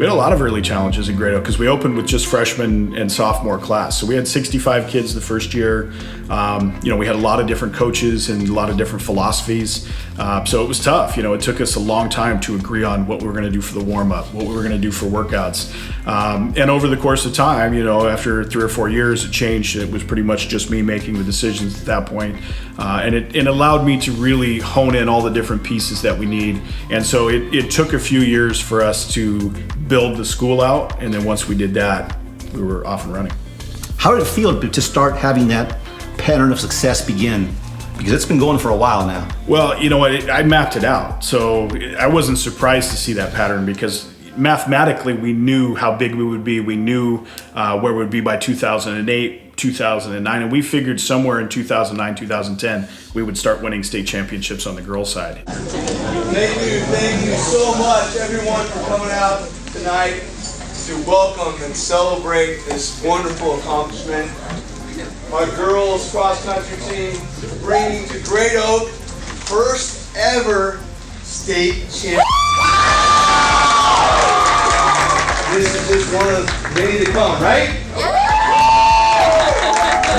We had a lot of early challenges in Grade Oak because we opened with just freshman and sophomore class. So we had 65 kids the first year. We had a lot of different coaches and a lot of different philosophies. So it was tough. It took us a long time to agree on what we were going to do for the warm-up, what we were going to do for workouts. And over the course of time, after 3 or 4 years, it changed. It was pretty much just me making the decisions at that point. And it allowed me to really hone in all the different pieces that we need. And so it took a few years for us to build the school out. And then once we did that, we were off and running. How did it feel to start having that pattern of success begin? Because it's been going for a while now. Well, you know what? I mapped it out. So I wasn't surprised to see that pattern because mathematically we knew how big we would be. We knew where we would be by 2008, 2009. And we figured somewhere in 2009, 2010, we would start winning state championships on the girls' side. Thank you so much, everyone, for coming out tonight to welcome and celebrate this wonderful accomplishment. My girls cross-country team bringing to Grade Oak first ever state championship. This is just one of many to come, right?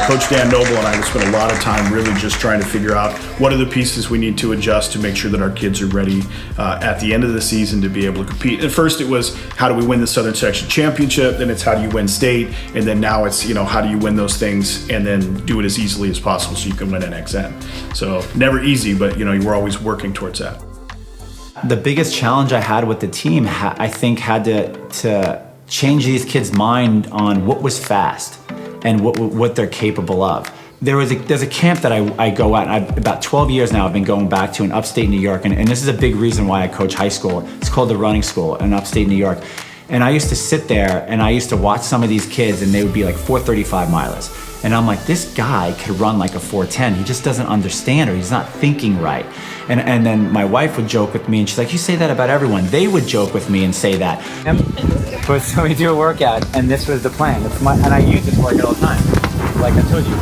Coach Dan Noble and I would spend a lot of time really just trying to figure out what are the pieces we need to adjust to make sure that our kids are ready at the end of the season to be able to compete. At first it was how do we win the Southern Section Championship, then it's how do you win state, and then now it's how do you win those things and then do it as easily as possible so you can win an XN. So never easy, but we're always working towards that. The biggest challenge I had with the team, I think, had to change these kids' mind on what was fast and what they're capable of. There's a camp that I go at, and about 12 years now I've been going back to in upstate New York, and this is a big reason why I coach high school. It's called the Running School in upstate New York. And I used to sit there and I used to watch some of these kids and they would be like 435 milers. And I'm like, this guy could run like a 410. He just doesn't understand, or he's not thinking right. And then my wife would joke with me and she's like, you say that about everyone. They would joke with me and say that. But so we do a workout and this was the plan. And I use this workout all the time. Like I told you,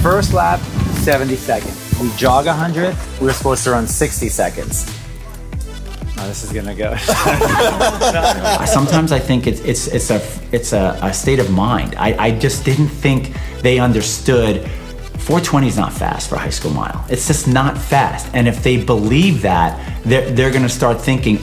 first lap, 70 seconds. We jog 100, we were supposed to run 60 seconds. Oh, this is gonna go. Sometimes I think it's a state of mind. I just didn't think they understood 420 is not fast for a high school mile. It's just not fast. And if they believe that, they're gonna start thinking.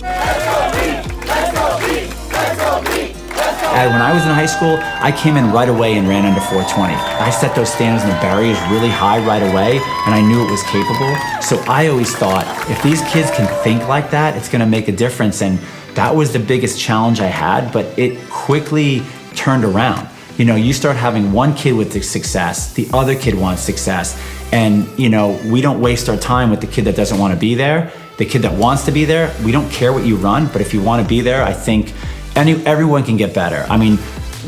And when I was in high school, I came in right away and ran under 420. I set those standards and the barriers really high right away, and I knew it was capable. So I always thought, if these kids can think like that, it's gonna make a difference. And that was the biggest challenge I had, but it quickly turned around. You start having one kid with the success, the other kid wants success, and we don't waste our time with the kid that doesn't want to be there. The kid that wants to be there, we don't care what you run, but if you want to be there, I think everyone can get better. I mean,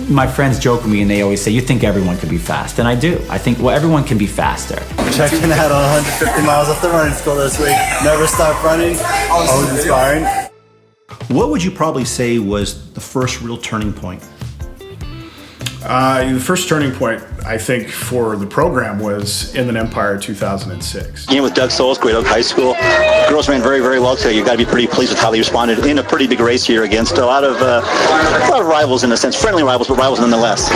my friends joke with me and they always say, you think everyone can be fast? And I do. I think, well, everyone can be faster. Checking out on 150 miles off the running school this week. Never stop running, always inspiring. What would you probably say was the first real turning point? The first turning point, I think, for the program was Inland Empire 2006. Again, with Doug Souls, Grade Oak High School. Girls ran very, very well today. You've got to be pretty pleased with how they responded in a pretty big race here against a lot of rivals in a sense, friendly rivals, but rivals nonetheless.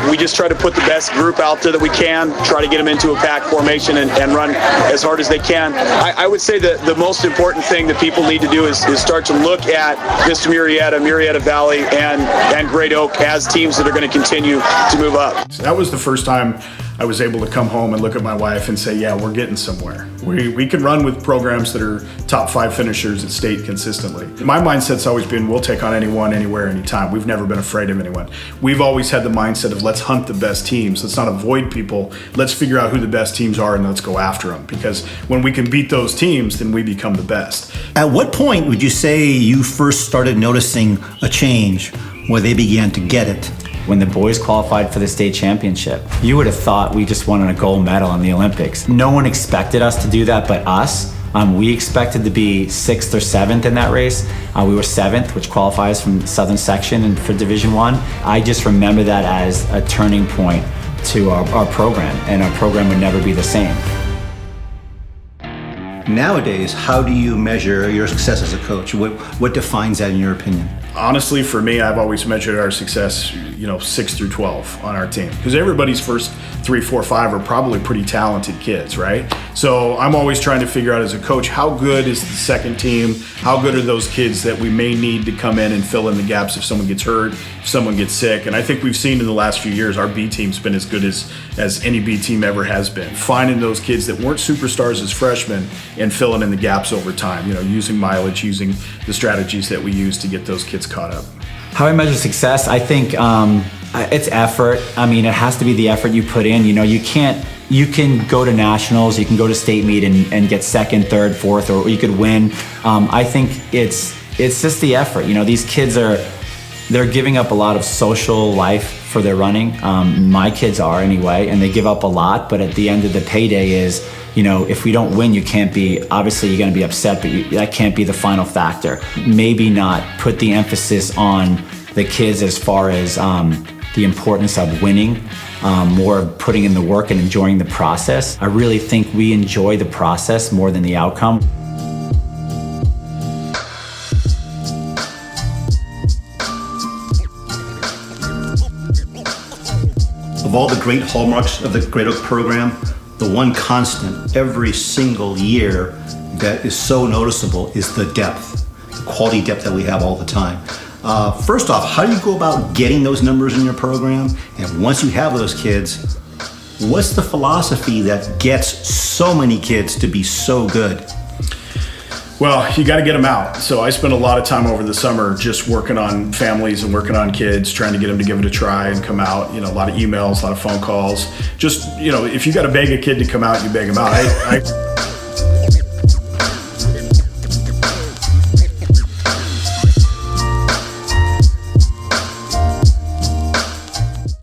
We just try to put the best group out there that we can, try to get them into a pack formation and run as hard as they can. I would say that the most important thing that people need to do is start to look at Vista Murrieta Valley, and Grade Oak as teams that are going to continue to move up. So that was the first time I was able to come home and look at my wife and say, yeah, we're getting somewhere. We can run with programs that are top 5 finishers at state consistently. My mindset's always been, we'll take on anyone, anywhere, anytime. We've never been afraid of anyone. We've always had the mindset of let's hunt the best teams. Let's not avoid people. Let's figure out who the best teams are and let's go after them. Because when we can beat those teams, then we become the best. At what point would you say you first started noticing a change where they began to get it? When the boys qualified for the state championship, you would have thought we just won a gold medal in the Olympics. No one expected us to do that but us. We expected to be 6th or 7th in that race. We were 7th, which qualifies from Southern Section and for Division I. I just remember that as a turning point to our program, and our program would never be the same. Nowadays, how do you measure your success as a coach? What defines that in your opinion? honestly, for me, I've always measured our success, 6 through 12 on our team, because everybody's first 3, 4, 5 are probably pretty talented kids, right? So I'm always trying to figure out as a coach, how good is the second team? How good are those kids that we may need to come in and fill in the gaps if someone gets hurt, if someone gets sick? And I think we've seen in the last few years, our B team's been as good as any B team ever has been. Finding those kids that weren't superstars as freshmen and filling in the gaps over time, using mileage, using the strategies that we use to get those kids caught up. How I measure success, I think it's effort. I mean, it has to be the effort you put in. You can go to nationals, you can go to state meet and get second, third, fourth, or you could win. I think it's just the effort. These kids they're giving up a lot of social life for their running. My kids are anyway, and they give up a lot, but at the end of the payday is, if we don't win, obviously you're gonna be upset, but that can't be the final factor. Maybe not put the emphasis on the kids as far as the importance of winning, more of putting in the work and enjoying the process. I really think we enjoy the process more than the outcome. Of all the great hallmarks of the Great Oak program, the one constant every single year that is so noticeable is the depth, the quality depth that we have all the time. First off, how do you go about getting those numbers in your program? And once you have those kids, what's the philosophy that gets so many kids to be so good? Well, you got to get them out. So I spent a lot of time over the summer just working on families and working on kids, trying to get them to give it a try and come out. A lot of emails, a lot of phone calls. Just, if you got to beg a kid to come out, you beg them out.